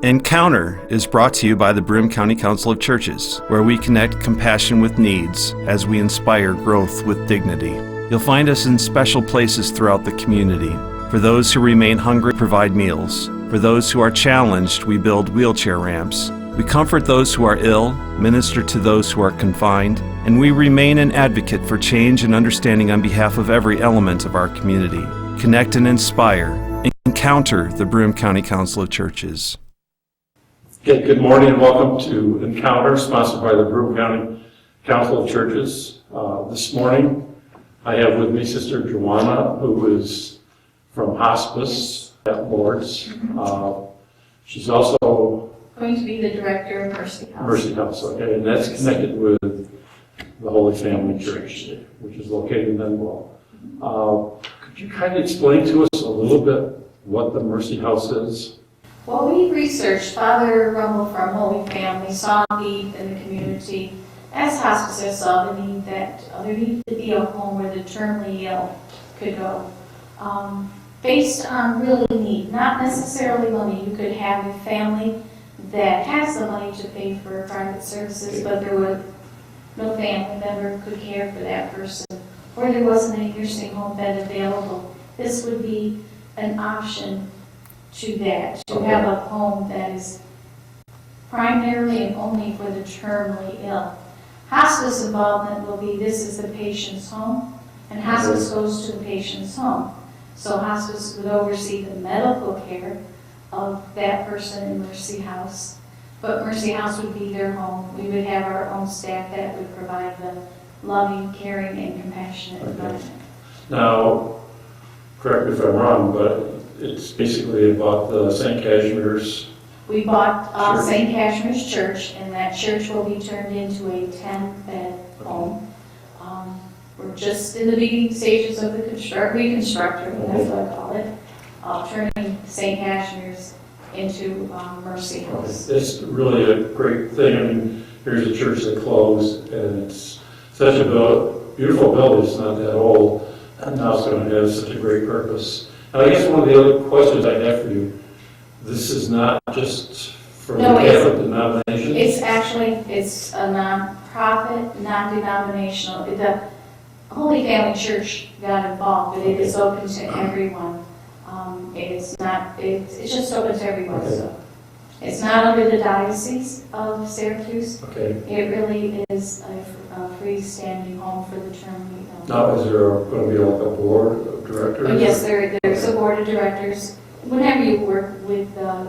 Encounter is brought to you by the Broome County Council of Churches, where we connect compassion with needs as we inspire growth with dignity. You'll find us in special places throughout the community. For those who remain hungry, provide meals. For those who are challenged, we build wheelchair ramps. We comfort those who are ill, minister to those who are confined, and we remain an advocate for change and understanding on behalf of every element of our community. Connect and inspire. Encounter the Broome County Council of Churches. Good morning and welcome to Encounter, sponsored by the Broome County Council of Churches. This morning I have with me Sister Joanna, who is from Hospice at Lord's. She's also going to be the director of Mercy House. Mercy House, okay, and that's connected with the Holy Family Church, which is located in Endwell. Could you kind of explain to us a little bit what the Mercy House is? Well, we researched. Father Rummel from Holy Family saw a need in the community, as hospices saw the need that there needed to be a home where the terminally ill could go. Based on really need, not necessarily money. You could have a family that has the money to pay for private services, but there was no family member could care for that person, or there wasn't a nursing home bed available. This would be an option to that, to have a home that is primarily and only for the terminally ill. Hospice involvement will be, this is the patient's home, and hospice goes to the patient's home. So hospice would oversee the medical care of that person in Mercy House, but Mercy House would be their home. We would have our own staff that would provide the loving, caring, and compassionate environment. Now, correct me if I'm wrong, but it's basically about the St. Casimir's. We bought St. Casimir's Church, and that church will be turned into a 10-bed home. We're just in the beginning stages of the reconstruction, that's what I call it, turning St. Casimir's into Mercy House. It's really a great thing. I mean, here's a church that closed, and it's such a beautiful building. It's not that old, and now it's going to have such a great purpose. And I guess one of the other questions I have for you, this is not just for the Catholic denomination? It's a non-profit, non-denominational. The Holy Family Church got involved, but it is open to everyone. It's just open to everyone. Okay. So it's not under the Diocese of Syracuse. Okay. It really is a freestanding home for the terminally ill. Now, is there going to be like a board of directors? Oh, yes, there's a board of directors. Whenever you work with the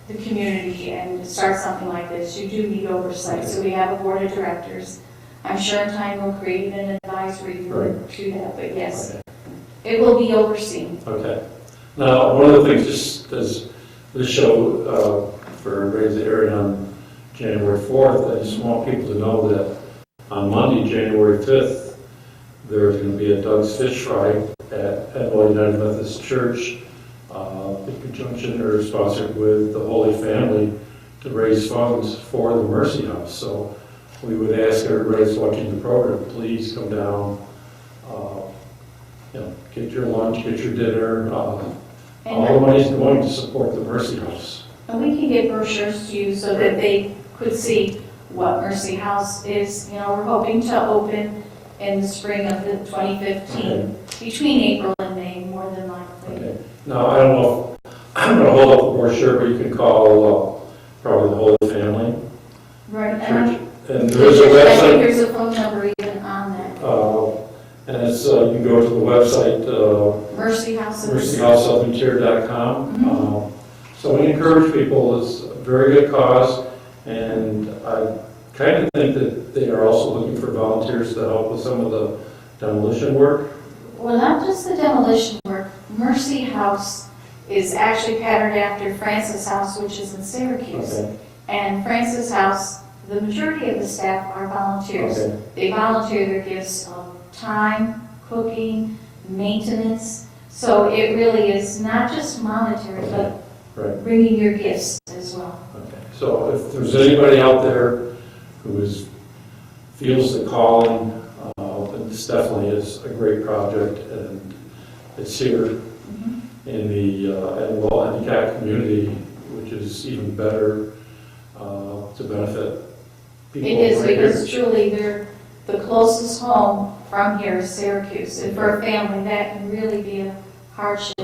community and start something like this, you do need oversight. So we have a board of directors. I'm sure in time we'll create an advisory board to that, but yes, it will be overseen. Okay. Now, one of the things, just as this show for everybody's airing on January 4th, I just want people to know that on Monday, January 5th, there's going to be a Doug's Fish Fry at Endwell United Methodist Church, in conjunction or sponsored with the Holy Family, to raise funds for the Mercy House. So we would ask everybody that's watching the program, please come down, get your lunch, get your dinner. All the money is going to support the Mercy House. And we can get brochures to you so that they could see what Mercy House is. We're hoping to open in the spring of 2015, between April and May, more than likely. Okay. Now, I don't know if I'm going to hold up the brochure, but you can call probably the Holy Family. Right. And there's a website. I think there's a phone number even on that. And it's you can go to the website mercyhouseofthetier.com. Mm-hmm. So we encourage people. It's a very good cause, and I kind of think that they are also looking for volunteers to help with some of the demolition work. Well, not just the demolition work. Mercy House is actually patterned after Francis House, which is in Syracuse. Okay. And Francis House, the majority of the staff are volunteers. Okay. They volunteer their gifts of time, cooking, maintenance. So it really is not just monetary, but bringing your gifts as well. Okay. So if there's anybody out there who feels the calling, this definitely is a great project, and it's here in the Endwell handicap community, which which is even better to benefit people. It is, right because here. truly, they're the closest home from here is Syracuse, and for a family, that can really be a hardship.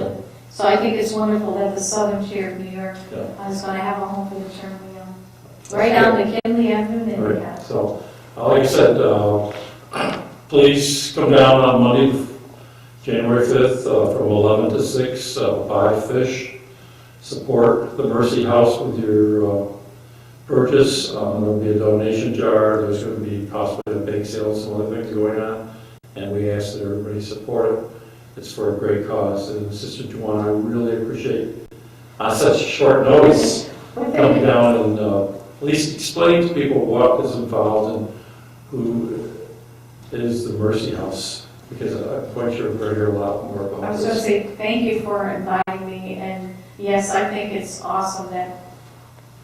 So I think it's wonderful that the southern tier of New York is going to have a home for the terminally ill. Right down to Kinley Avenue, and Right. So, like I said, please come down on Monday, January 5th, from 11 to 6, buy fish, support the Mercy House with your purchase. There'll be a donation jar, there's going to be possibly a bake sale, some other things going on, and we ask that everybody support it. It's for a great cause, and Sister Juana, I really appreciate on such short notice coming down and at least explain to people what is involved and who is the Mercy House, because I'm quite sure we're going to hear a lot more about this. I was going to say, thank you for inviting me, and yes, I think it's awesome that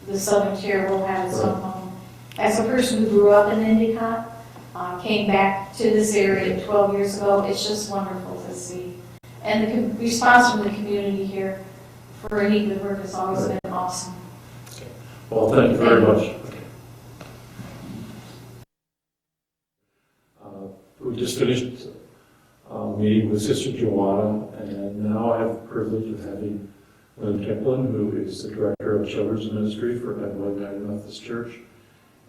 the southern tier will have its own home. As a person who grew up in Endicott, came back to this area 12 years ago, it's just wonderful to see. And the response from the community here for any good work has always been awesome. Okay. Well, thank you very much. We just finished meeting with Sister Joanna, and now I have the privilege of having Lynn Kemplin, who is the Director of Children's Ministry for Endwell United Methodist Church.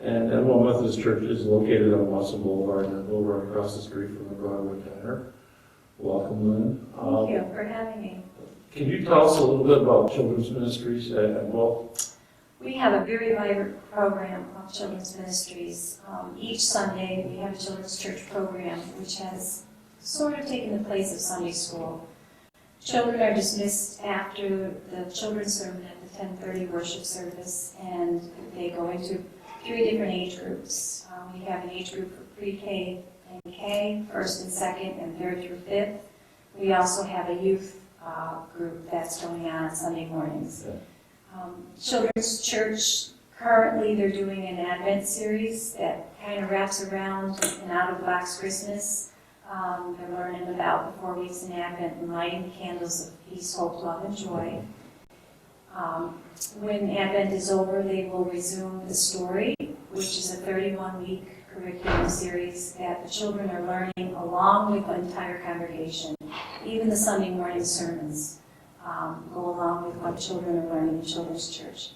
And Endwell Methodist Church is located on Watson Boulevard in Endwell, right across the street from the Broadway Diner. Welcome, Lynn. Thank you for having me. Can you tell us a little bit about children's ministries at Endwell? We have a very vibrant program of children's ministries. Each Sunday, we have a children's church program, which has sort of taken the place of Sunday school. Children are dismissed after the children's sermon at the 10:30 worship service, and they go into 3 different age groups. We have an age group for pre-K and K, 1st and 2nd, and 3rd through 5th. We also have a youth group that's going on Sunday mornings. Children's Church, currently they're doing an Advent series that kind of wraps around an out-of-box Christmas. They're learning about the 4 weeks in Advent and lighting the candles of peace, hope, love, and joy. When Advent is over, they will resume the story, which is a 31-week curriculum series that the children are learning along with the entire congregation. Even the Sunday morning sermons go along with what children are learning in Children's Church.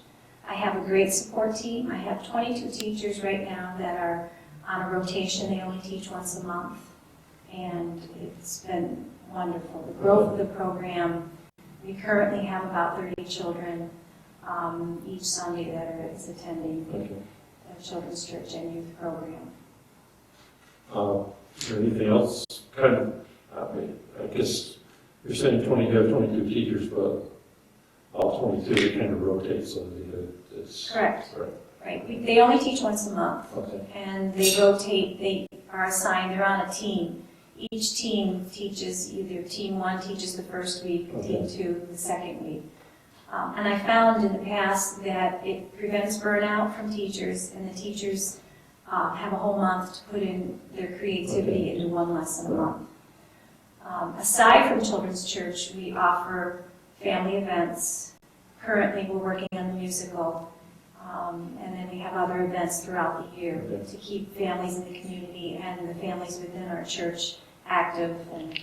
I have a great support team. I have 22 teachers right now that are on a rotation. They only teach once a month, and it's been wonderful. The growth of the program, we currently have about 30 children each Sunday that is attending the Children's Church and Youth program. Is there anything else? Kind of, I guess you're saying you have 22 teachers, but all 22, it kind of rotates so that it's... Correct. Right. They only teach once a month, Okay. and they rotate. They are assigned. They're on a team. Each team teaches, either Team 1 teaches the first week, Team 2 the second week. And I found in the past that it prevents burnout from teachers, and the teachers have a whole month to put in their creativity into one lesson a month. Aside from Children's Church, we offer family events. Currently, we're working on the musical, and then we have other events throughout the year to keep families in the community and the families within our church active and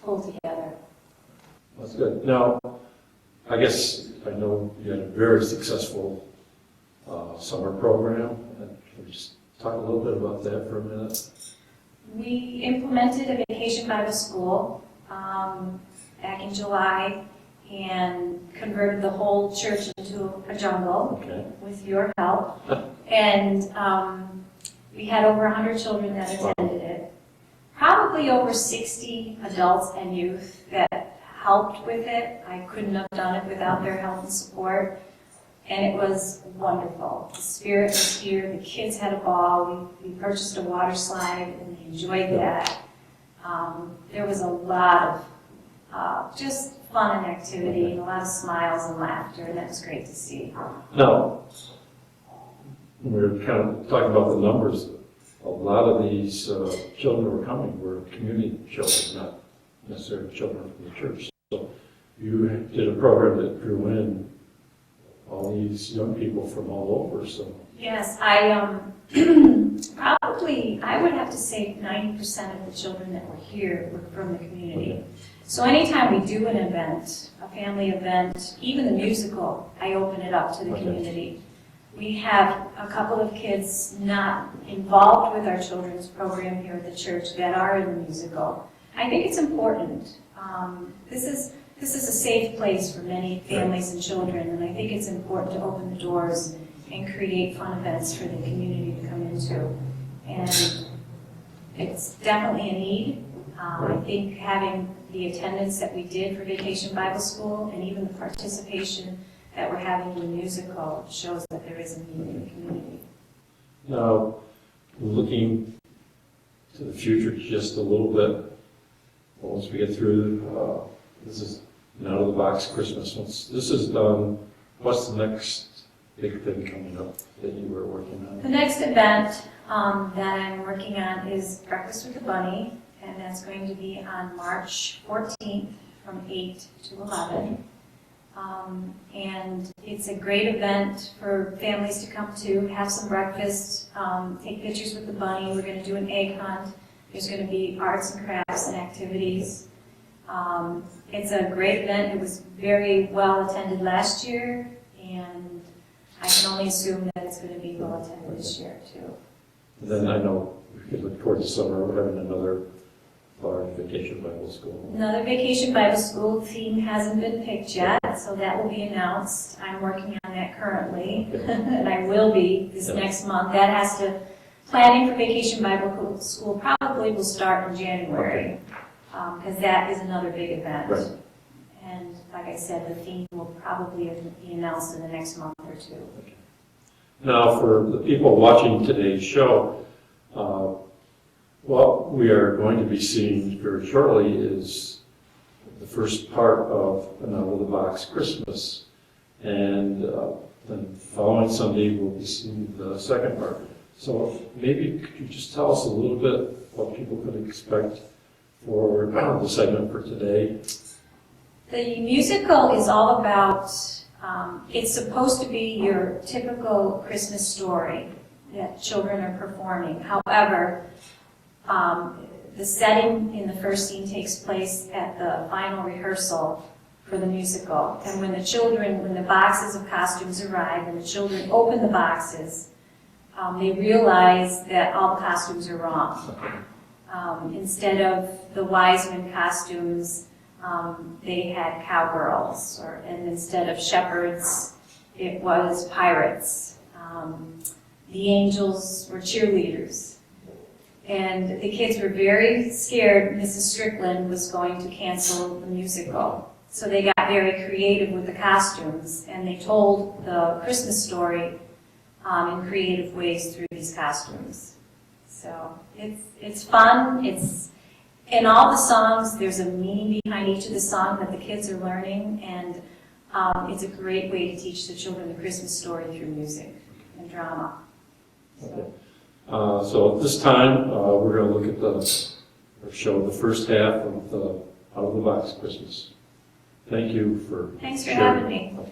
pulled together. That's good. Now, I guess I know you had a very successful summer program. Can we just talk a little bit about that for a minute? We implemented a vacation Bible school back in July and converted the whole church into a jungle with your help. And we had over 100 children that attended it. Probably over 60 adults and youth that helped with it. I couldn't have done it without their help and support. And it was wonderful. The spirit was here. The kids had a ball. We purchased a water slide and they enjoyed that. There was a lot of just fun and activity and a lot of smiles and laughter, and that was great to see. Now, we were kind of talking about the numbers. A lot of these children who were coming were community children, not necessarily children from the church. So you did a program that drew in these young people from all over, so. Yes, I probably, I would have to say 90% of the children that were here were from the community. Okay. So anytime we do an event, a family event, even the musical, I open it up to the Okay. community. We have a couple of kids not involved with our children's program here at the church that are in the musical. I think it's important. This is a safe place for many families and children, and I think it's important to open the doors and create fun events for the community to come into. And it's definitely a need. I think having the attendance that we did for Vacation Bible School and even the participation that we're having in the musical shows that there is a need in the community. Now, looking to the future just a little bit, once we get through, this is an out-of-the-box Christmas. Once this is done, what's the next big thing coming up that you were working on? The next event that I'm working on is Breakfast with the Bunny, and that's going to be on March 14th from 8 to 11. And it's a great event for families to come to, have some breakfast, take pictures with the bunny. We're going to do an egg hunt. There's going to be arts and crafts and activities. It's a great event. It was very well attended last year, and I can only assume that it's going to be well attended this year too. And then I know we could look towards the summer, we're having another large Vacation Bible School. Another Vacation Bible School theme hasn't been picked yet, so that will be announced. I'm working on that currently, and I will be this next month. That has to, planning for Vacation Bible School probably will start in January, because that is another big event. Right. And like I said, the theme will probably be announced in the next month or two. Now, for the people watching today's show, what we are going to be seeing very shortly is the first part of an out-of-the-box Christmas. And then following Sunday, we'll be seeing the second part. So maybe could you just tell us a little bit what people could expect for the segment for today? The musical is all about, it's supposed to be your typical Christmas story that children are performing. However, the setting in the first scene takes place at the final rehearsal for the musical. And when the boxes of costumes arrive and the children open the boxes, they realize that all the costumes are wrong. Instead of the wise men costumes, they had cowgirls, and instead of shepherds, it was pirates. The angels were cheerleaders. And the kids were very scared Mrs. Strickland was going to cancel the musical. So they got very creative with the costumes, and they told the Christmas story in creative ways through these costumes. So it's fun. In all the songs, there's a meaning behind each of the songs that the kids are learning, and it's a great way to teach the children the Christmas story through music and drama. Okay. So at this time, we're going to look at show the first half of the out-of-the-box Christmas. Thank you for Thanks for sharing. having me. Okay.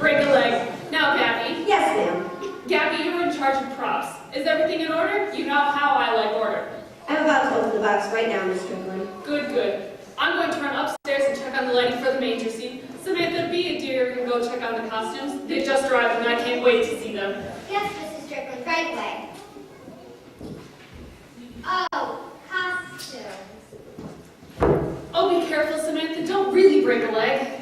break a leg. Now, Gabby. Yes, ma'am. Gabby, you're in charge of props. Is everything in order? You know how I like order. I'm about to open the box right now, Miss Strickland. Good, good. I'm going to run upstairs and check on the lighting for the manger scene. Samantha, be a dear and go check on the costumes. They just arrived and I can't wait to see them. Yes, Mrs. Strickland, right away. Oh, costumes. Oh, be careful, Samantha. Don't really break a leg.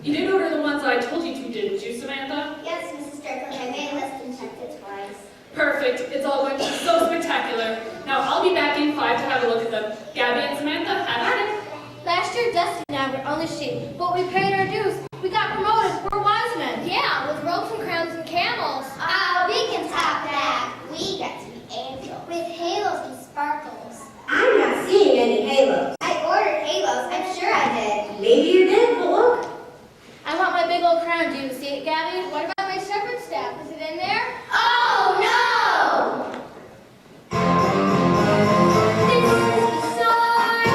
You didn't order the ones I told you to, didn't you, Samantha? Yes, Mrs. Strickland, I made a list and checked it twice. Perfect. It's all going to be so spectacular. Now, I'll be back in 5 to have a look at them. Gabby and Samantha, have at it. Last year, Dusty and I were on the sheet, but we paid our dues. We got promoted. We're wise men. Yeah, with ropes and crowns and camels. Oh, we can top that. We got to be angels. With halos and sparkles. I'm not seeing any halos. I ordered halos, I'm sure I did. Maybe you did, but look. I want my big old crown. Do you see it, Gabby? What about my shepherd's staff? Is it in there? Oh, no! This is bizarre.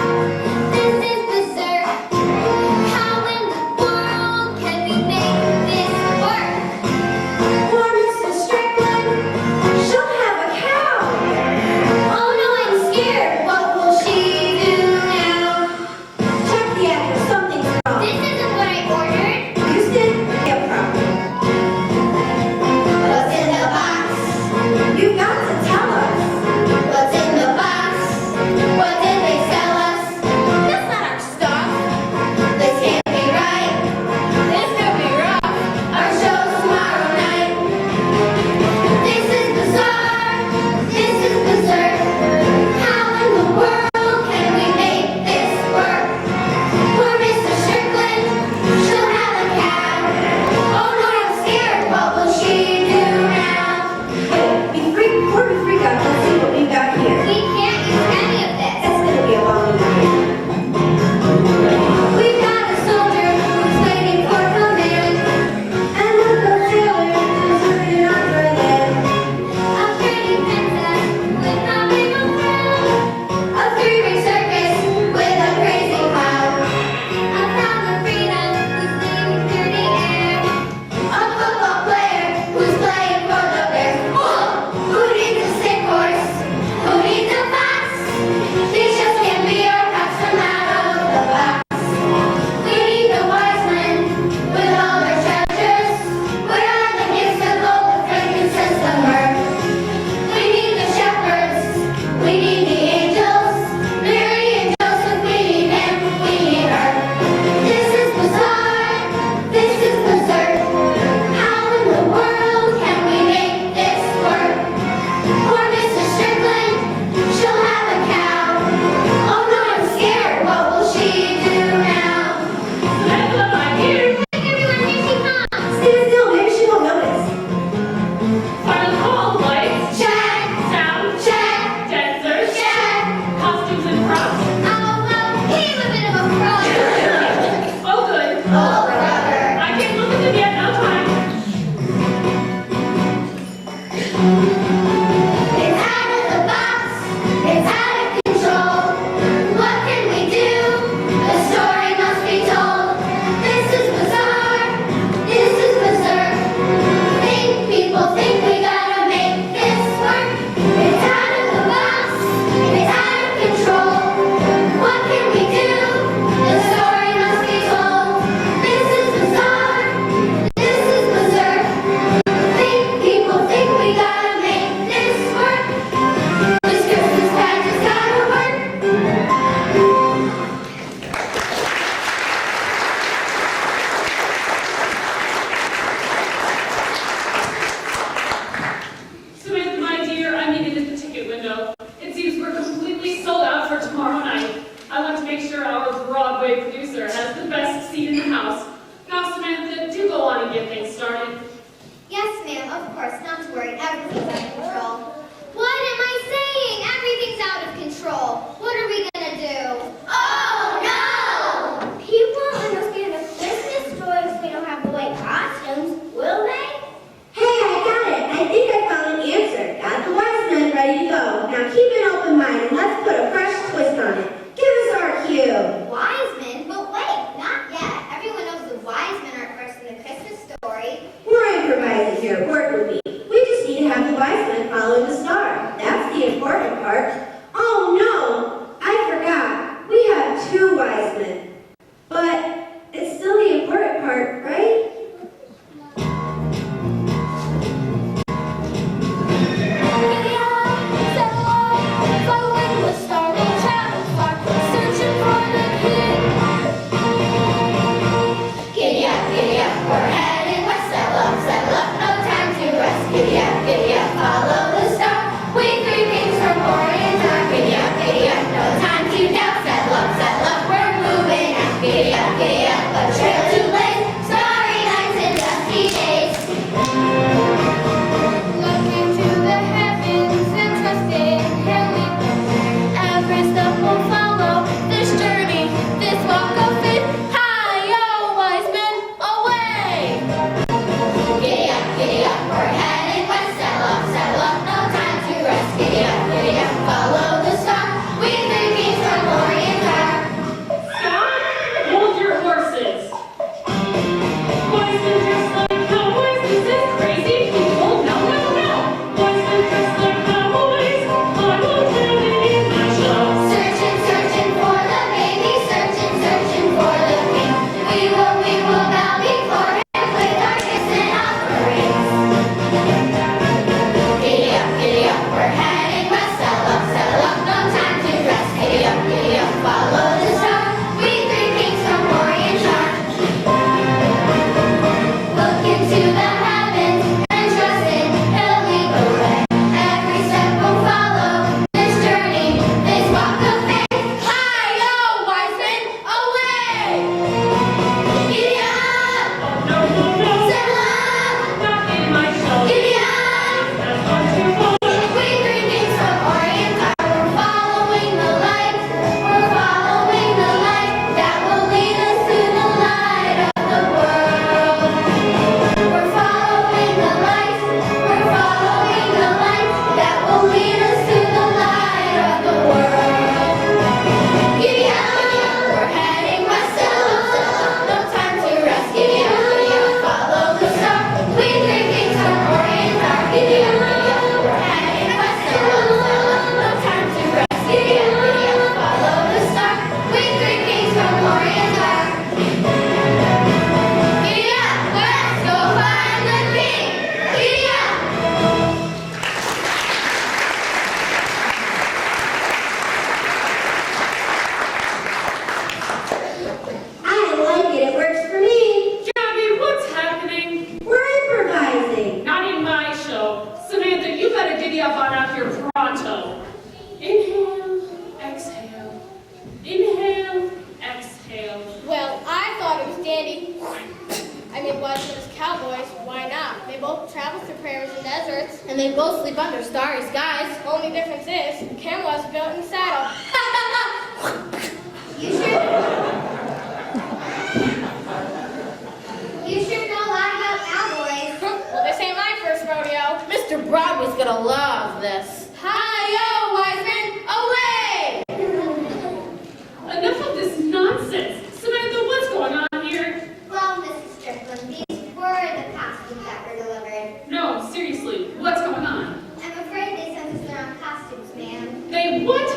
This is berserk. How in the world here work with me. We just need to have the wise men following the star. That's the important part. Oh no, I forgot. We have 2 wise men. But it's still the important part, right? And they both sleep under starry skies. Only difference is, Cam was built in the saddle. You sure know a lot about cowboys. Well, this ain't my first rodeo. Mr. Broadway's gonna love this. Hi-yo, wise men, away! Enough of this nonsense. Samantha, what's going on here? Well, Mrs. Strickland, these were the costumes that were delivered. No, seriously, what's going on? I'm afraid they sent us their own costumes, ma'am. They what?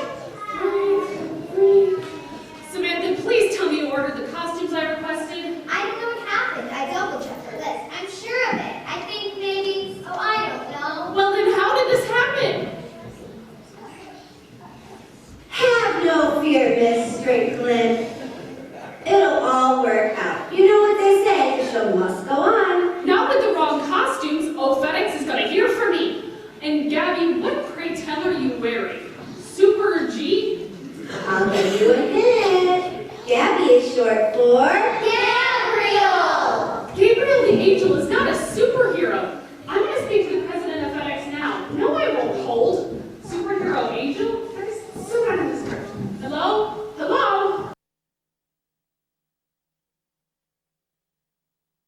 Samantha, please tell me you ordered the costumes I requested. I don't know what happened. I double-checked the list. I'm sure of it. I think maybe, I don't know. Well, then how did this happen? Have no fear, Miss Strickland. It'll all work out. You know what they say, the show must go on. Not with the wrong costumes. Oh, FedEx is going to hear from me. And Gabby, what pray tell are you wearing? Super G? I'll give you a hint. Gabby is short for